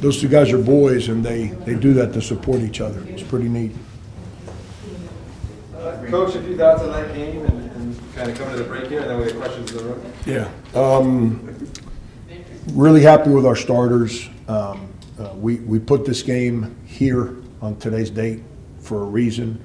Those two guys are boys, and they do that to support each other. It's pretty neat. Coach, a few thoughts on that game and kind of coming to the break here, and then we have questions in the room. Yeah. Really happy with our starters. We put this game here on today's date for a reason.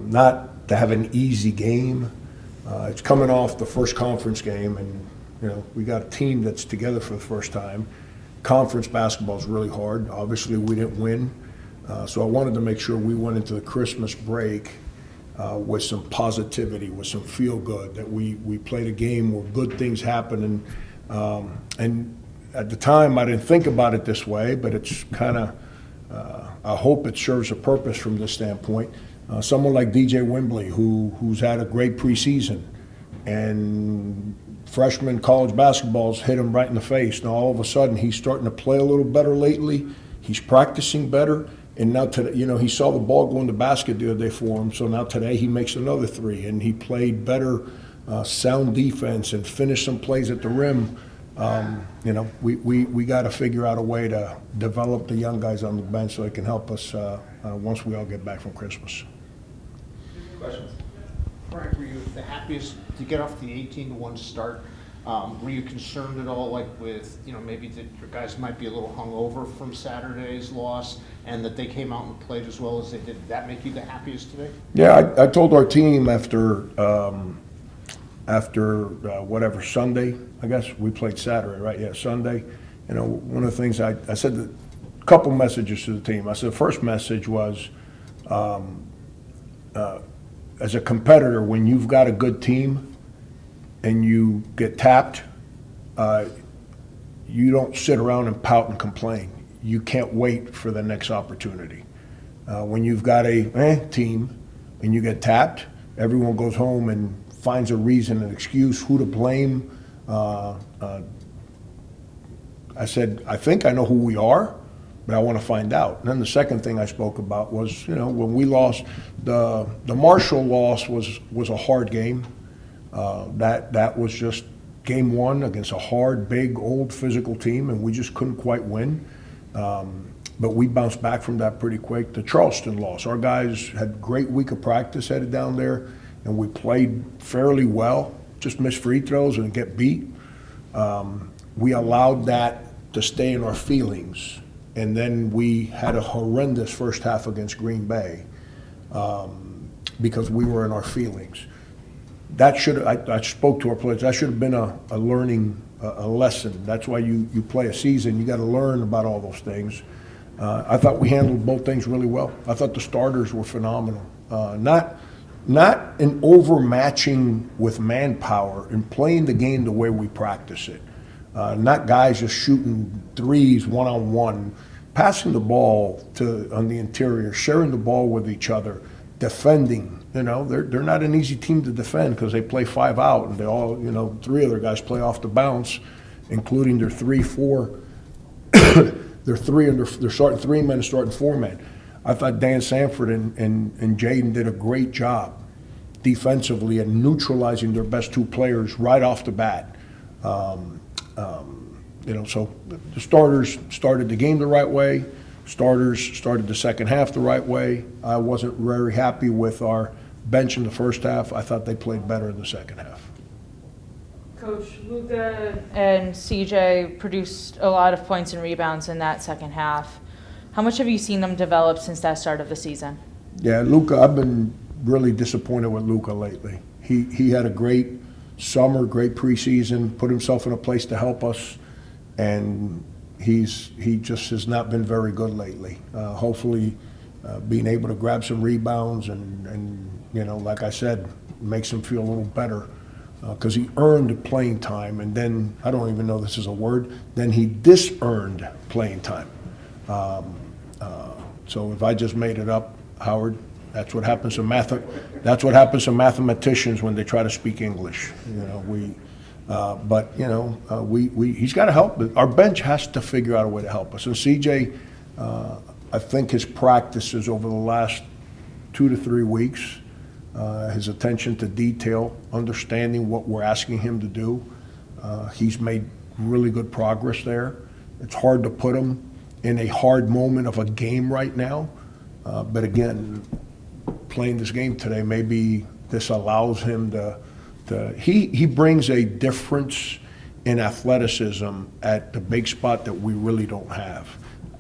Not to have an easy game. It's coming off the first conference game, and we got a team that's together for the first time. Conference basketball is really hard. Obviously, we didn't win, so I wanted to make sure we went into the Christmas break with some positivity, with some feel good, that we played a game where good things happen. And at the time, I didn't think about it this way, but it's kind of, I hope it serves a purpose from this standpoint. Someone like DJ Wembley, who's had a great preseason, and freshman college basketball's hit him right in the face. Now all of a sudden he's starting to play a little better lately. He's practicing better, and now today, he saw the ball go in the basket the other day for him. So now today he makes another three, and he played better, sound defense, and finished some plays at the rim. We got to figure out a way to develop the young guys on the bench so they can help us once we all get back from Christmas. Questions? Frank, were you the happiest to get off the 18-1 start? Were you concerned at all, like with, maybe that your guys might be a little hungover from Saturday's loss, and that they came out and played as well as they did? Did that make you the happiest today? Yeah, I told our team after whatever, Sunday, I guess we played Saturday, right? Yeah, Sunday. One of the things I said, a couple messages to the team. I said the first message was, as a competitor, when you've got a good team and you get tapped, you don't sit around and pout and complain. You can't wait for the next opportunity. When you've got a team and you get tapped, everyone goes home and finds a reason, an excuse, who to blame. I said, I think I know who we are, but I want to find out. And then the second thing I spoke about was, when we lost, the Marshall loss was a hard game. That was just game one against a hard, big, old, physical team, and we just couldn't quite win. But we bounced back from that pretty quick. The Charleston loss, our guys had a great week of practice headed down there, and we played fairly well, just missed free throws and get beat. We allowed that to stay in our feelings. And then we had a horrendous first half against Green Bay because we were in our feelings. That I spoke to our players, that should have been a learning, a lesson. That's why you play a season. You got to learn about all those things. I thought we handled both things really well. I thought the starters were phenomenal. Not an overmatching with manpower and playing the game the way we practice it. Not guys just shooting threes one-on-one, passing the ball on the interior, sharing the ball with each other, defending. They're not an easy team to defend because they play 5 out, and they all, 3 of their guys play off the bounce, including their 3-4. They're starting 3 men and starting 4 men. I thought Dan Sanford and Jaden did a great job defensively and neutralizing their best 2 players right off the bat. So the starters started the game the right way. Starters started the second half the right way. I wasn't very happy with our bench in the first half. I thought they played better in the second half. Coach, Luka and CJ produced a lot of points and rebounds in that second half. How much have you seen them develop since that start of the season? Yeah, Luka, I've been really disappointed with Luka lately. He had a great summer, great preseason, put himself in a place to help us, and he just has not been very good lately. Hopefully being able to grab some rebounds and like I said, makes him feel a little better because he earned playing time, and then, I don't even know this is a word, then he dis-earned playing time. So if I just made it up, Howard, that's what happens to mathematicians when they try to speak English. He's got to help. Our bench has to figure out a way to help us. And CJ, I think his practices over the last 2 to 3 weeks, his attention to detail, understanding what we're asking him to do. He's made really good progress there. It's hard to put him in a hard moment of a game right now. But again, playing this game today, maybe this allows him he brings a difference in athleticism at the big spot that we really don't have.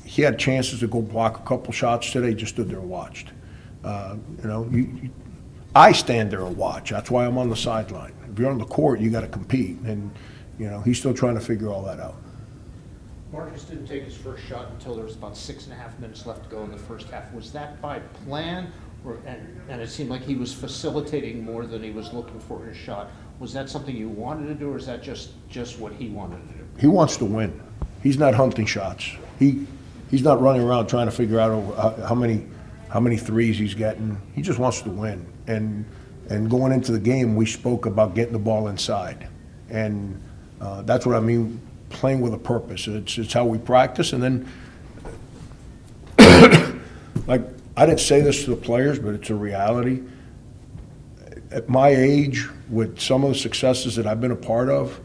He had chances to go block a couple shots today, just stood there and watched. I stand there and watch. That's why I'm on the sideline. If you're on the court, you got to compete. And, he's still trying to figure all that out. Marcus didn't take his first shot until there was about 6.5 minutes left to go in the first half. Was that by plan? And it seemed like he was facilitating more than he was looking for his shot. Was that something you wanted to do, or is that just what he wanted to do? He wants to win. He's not hunting shots. He's not running around trying to figure out how many threes he's getting. He just wants to win. And going into the game, we spoke about getting the ball inside. And that's what I mean, playing with a purpose. It's how we practice. And then, like, I didn't say this to the players, but it's a reality. At my age, with some of the successes that I've been a part of,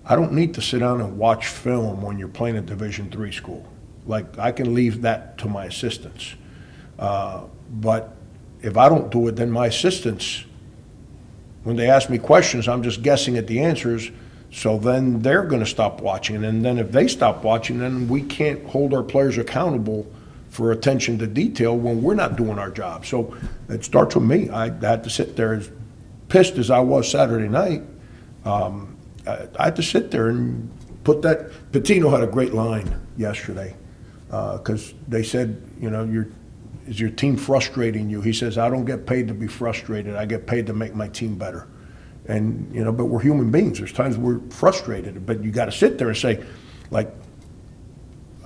I don't need to sit down and watch film when you're playing a Division III school. Like, I can leave that to my assistants. But if I don't do it, then my assistants, when they ask me questions, I'm just guessing at the answers. So then they're going to stop watching. And then if they stop watching, then we can't hold our players accountable for attention to detail when we're not doing our job. So it starts with me. I had to sit there, as pissed as I was Saturday night. I had to sit there and put that. Patino had a great line yesterday because they said, is your team frustrating you? He says, I don't get paid to be frustrated. I get paid to make my team better. And, but we're human beings. There's times we're frustrated, but you got to sit there and say, like,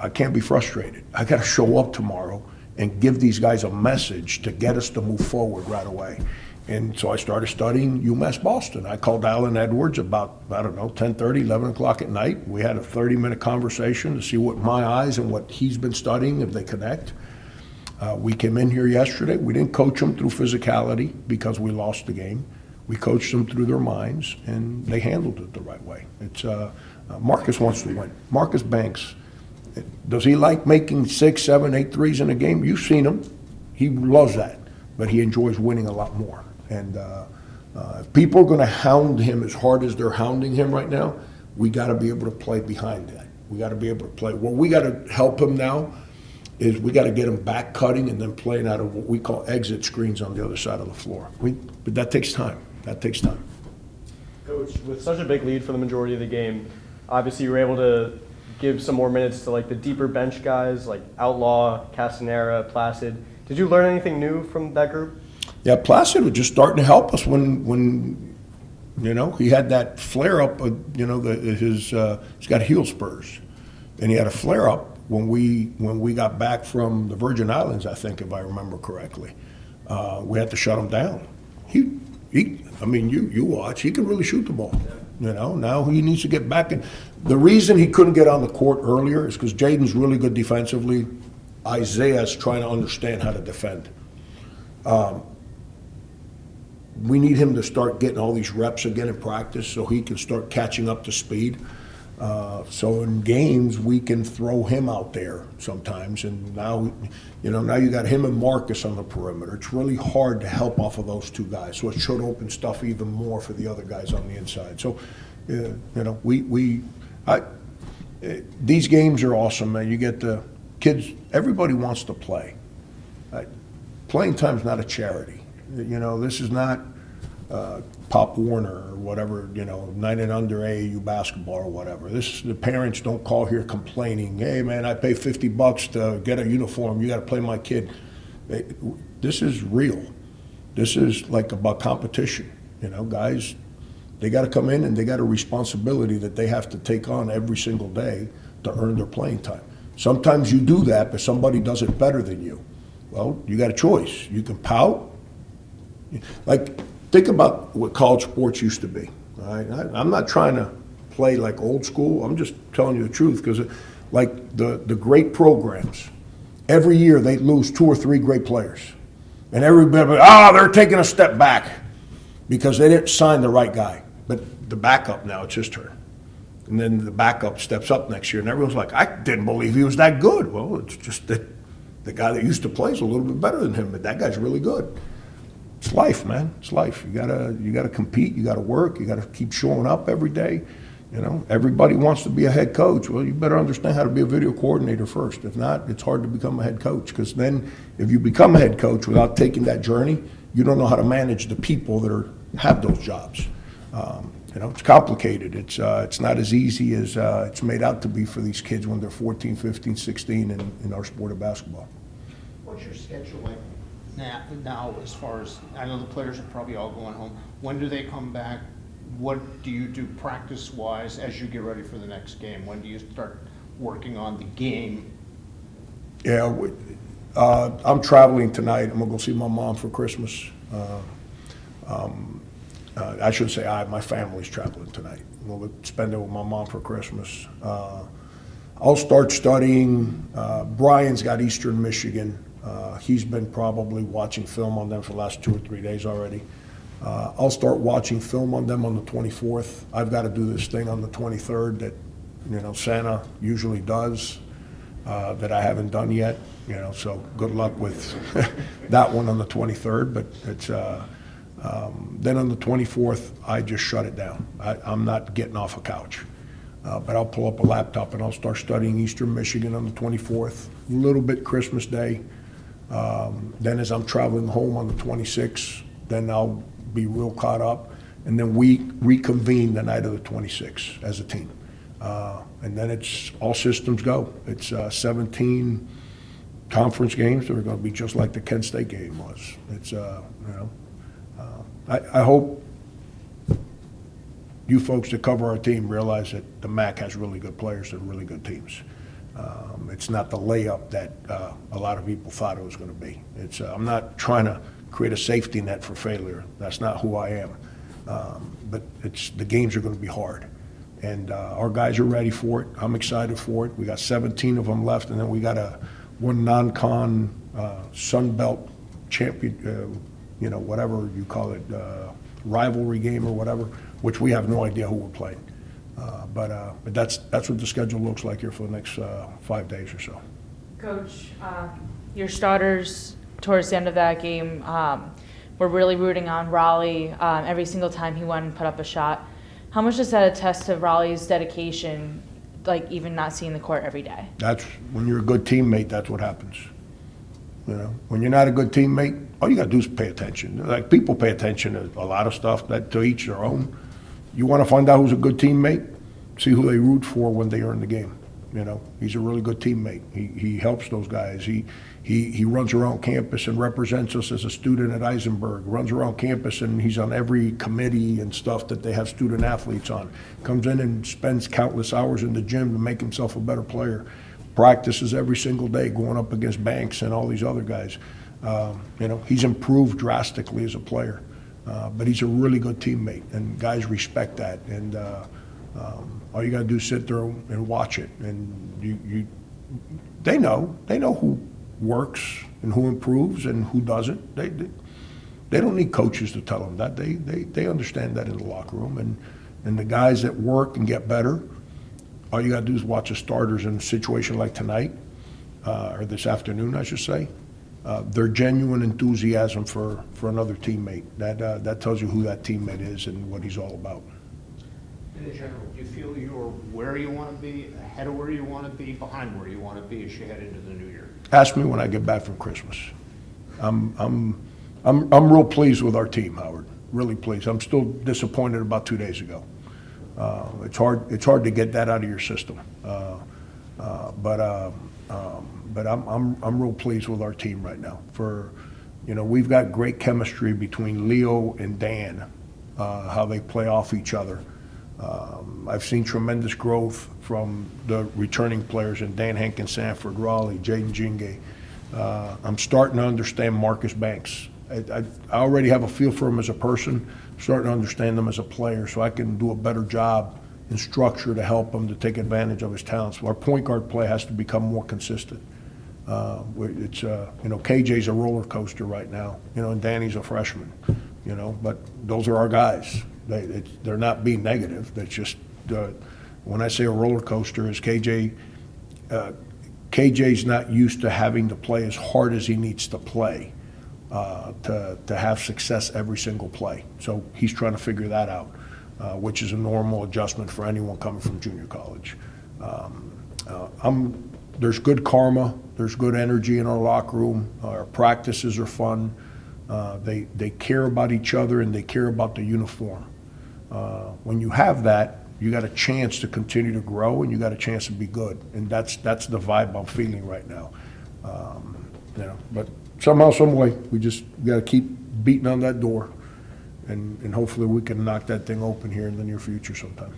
I can't be frustrated. I got to show up tomorrow and give these guys a message to get us to move forward right away. And so I started studying UMass Boston. I called Alan Edwards about, 10:30, 11 o'clock at night. We had a 30-minute conversation to see what my eyes and what he's been studying, if they connect. We came in here yesterday. We didn't coach them through physicality because we lost the game. We coached them through their minds, and they handled it the right way. It's Marcus wants to win. Marcus Banks, does he like making 6, 7, 8 threes in a game? You've seen him. He loves that, but he enjoys winning a lot more. And if people are going to hound him as hard as they're hounding him right now, we got to be able to play behind that. We got to be able to play. What we got to help him now is we got to get him back cutting and then playing out of what we call exit screens on the other side of the floor. But that takes time. That takes time. Coach, with such a big lead for the majority of the game, obviously you were able to give some more minutes to like the deeper bench guys like Outlaw, Castanera, Placid. Did you learn anything new from that group? Yeah, Placid was just starting to help us when he had that flare up. He's got heel spurs, and he had a flare up when we got back from the Virgin Islands, I think, if I remember correctly. We had to shut him down. You watch. He can really shoot the ball. Now he needs to get back in. The reason he couldn't get on the court earlier is because Jaden's really good defensively. Isaiah's trying to understand how to defend. We need him to start getting all these reps again in practice so he can start catching up to speed. So in games, we can throw him out there sometimes. And now you got him and Marcus on the perimeter. It's really hard to help off of those two guys. So it should open stuff even more for the other guys on the inside. So, these games are awesome, man. You get the kids, everybody wants to play. Playing time's not a charity. This is not Pop Warner or whatever, 9 and under AAU basketball or whatever. The parents don't call here complaining, hey man, I pay $50 to get a uniform, you got to play my kid. This is real. This is like about competition. Guys, they got to come in and they got a responsibility that they have to take on every single day to earn their playing time. Sometimes you do that, but somebody does it better than you. Well, you got a choice. You can pout. Like, think about what college sports used to be. All right? I'm not trying to play like old school. I'm just telling you the truth because, like the great programs, every year they lose 2 or 3 great players. And everybody, they're taking a step back because they didn't sign the right guy. But the backup now, it's his turn. And then the backup steps up next year, and everyone's like, I didn't believe he was that good. Well, it's just that the guy that used to play is a little bit better than him, but that guy's really good. It's life, man. It's life. You gotta compete. You gotta work. You gotta keep showing up every day. You know, everybody wants to be a head coach. Well, you better understand how to be a video coordinator first. If not, it's hard to become a head coach, because then if you become a head coach without taking that journey, you don't know how to manage the people that have those jobs. You know, it's complicated. It's not as easy as it's made out to be for these kids when they're 14, 15, 16 in our sport of basketball. What's your schedule like now as far as, I know the players are probably all going home. When do they come back? What do you do practice-wise as you get ready for the next game? When do you start working on the game? Yeah, I'm traveling tonight. I'm gonna go see my mom for Christmas. I should say my family's traveling tonight. We'll spend it with my mom for Christmas. I'll start studying. Brian's got Eastern Michigan. He's been probably watching film on them for the last 2 or 3 days already. I'll start watching film on them on the 24th. I've got to do this thing on the 23rd that, you know, Santa usually does, that I haven't done yet. You know, so good luck with that one on the 23rd. But it's then on the 24th, I just shut it down. I'm not getting off a couch. But I'll pull up a laptop and I'll start studying Eastern Michigan on the 24th, a little bit Christmas Day. Then as I'm traveling home on the 26th, then I'll be real caught up. And then we reconvene the night of the 26th as a team. And then it's all systems go. It's 17 conference games that are going to be just like the Kent State game was. It's, you know, I hope you folks that cover our team realize that the MAC has really good players and really good teams. It's not the layup that a lot of people thought it was going to be. It's I'm not trying to create a safety net for failure. That's not who I am. But the games are going to be hard. And our guys are ready for it. I'm excited for it. We got 17 of them left, and then we got one non-con Sun Belt champion, you know, whatever you call it, rivalry game or whatever, which we have no idea who we're playing. But that's what the schedule looks like here for the next 5 days or so. Coach, your starters towards the end of that game were really rooting on Raleigh every single time he went and put up a shot. How much does that attest to Raleigh's dedication, like even not seeing the court every day? That's when you're a good teammate, that's what happens. You know, when you're not a good teammate, all you got to do is pay attention. Like, people pay attention to a lot of stuff, that to each their own. You want to find out who's a good teammate? See who they root for when they are in the game. You know, he's a really good teammate. He helps those guys. He runs around campus and represents us as a student at Eisenberg. Runs around campus and he's on every committee and stuff that they have student athletes on. Comes in and spends countless hours in the gym to make himself a better player. Practices every single day, going up against Banks and all these other guys. You know, he's improved drastically as a player, but he's a really good teammate, and guys respect that. And all you got to do is sit there and watch it, and they know who works and who improves and who doesn't. They don't need coaches to tell them that. They understand that in the locker room, and the guys that work and get better. All you got to do is watch the starters in a situation like tonight, or this afternoon, I should say. Their genuine enthusiasm for another teammate. That tells you who that teammate is and what he's all about. In general, do you feel you're where you want to be, ahead of where you want to be, behind where you want to be as you head into the new year? Ask me when I get back from Christmas. I'm real pleased with our team, Howard. Really pleased. I'm still disappointed about 2 days ago. It's hard to get that out of your system. But I'm real pleased with our team right now. You know, we've got great chemistry between Leo and Dan, how they play off each other. I've seen tremendous growth from the returning players in Dan Hankins, Sanford, Raleigh, Jaden Jinge. I'm starting to understand Marcus Banks. I already have a feel for him as a person. I'm starting to understand him as a player, so I can do a better job in structure to help him to take advantage of his talents. Our point guard play has to become more consistent. It's, KJ's a roller coaster right now, and Danny's a freshman, but those are our guys. They're not being negative. That's just, when I say a roller coaster, is KJ's not used to having to play as hard as he needs to play to have success every single play. So he's trying to figure that out, which is a normal adjustment for anyone coming from junior college. There's good karma, there's good energy in our locker room. Our practices are fun. They care about each other and they care about the uniform. When you have that, you got a chance to continue to grow and you got a chance to be good. And that's the vibe I'm feeling right now. But somehow, some way, we just got to keep beating on that door and hopefully we can knock that thing open here in the near future sometime.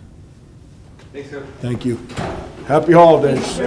Thanks, Coach. Thank you. Happy holidays.